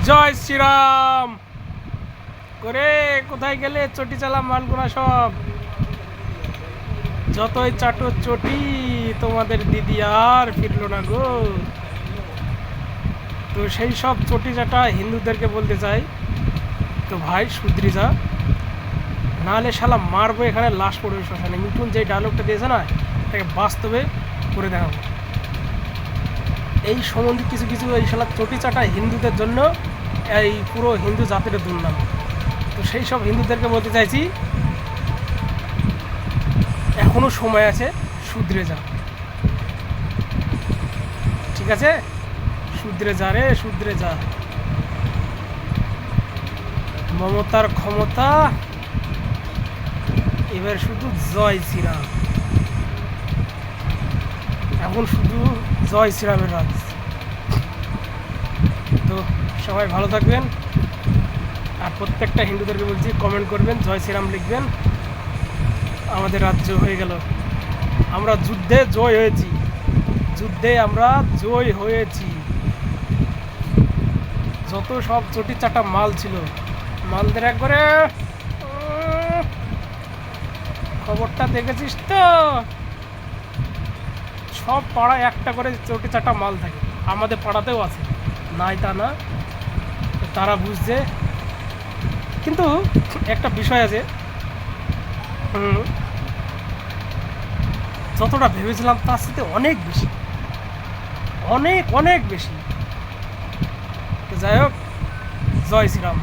জয় শ্রীরাম করে কোথায় গেলে চটি চালা মানগুনা সব যতই চাটো চটি তোমাদের দিদি আর ফিরলো না গো। তো সেই সব চটি চাটা হিন্দুদেরকে বলতে চাই, তো ভাই শুধরি যা, নাহলে শালা মারবো, এখানে লাশ পড়বে শ্মশানে। মিঠুন যে ডায়লগটা দিয়েছে না, তাকে বাস্তবে করে দেখাবো। এই সম্বন্ধে কিছু কিছু এই শালা চটি চাটা হিন্দুদের জন্য এই পুরো হিন্দু জাতির দুর্নাম। তো সেই সব হিন্দুদেরকে বলতে চাইছি, এখনো সময় আছে, শুধরে যা, ঠিক আছে? শুধরে যা রে, শুধরে যা। মমতার ক্ষমতা এবার শুধু জয় শ্রীরাম, এখন শুধু জয় শ্রীরামের রাজ। তো সবাই ভালো থাকবেন, আর প্রত্যেকটা হিন্দুদেরকে বলছি কমেন্ট করবেন, জয় শ্রীরাম লিখবেন। আমাদের রাজ্য হয়ে গেল, আমরা যুদ্ধে জয় হয়েছি, যুদ্ধে আমরা জয় হয়েছি। যত সব চটি চাটা মাল ছিল, মালদের একবারে খবরটা দেখেছিস তো? সব পাড়ায় একটা করে চটি চাটা মাল থাকে, আমাদের পাড়াতেও আছে, নাই তা না, তারা বুঝছে। কিন্তু একটা বিষয় আছে, যতটা ভেবেছিলাম তার সাথে অনেক বেশি, অনেক অনেক বেশি। তো যাই হোক, জয় শ্রীরাম।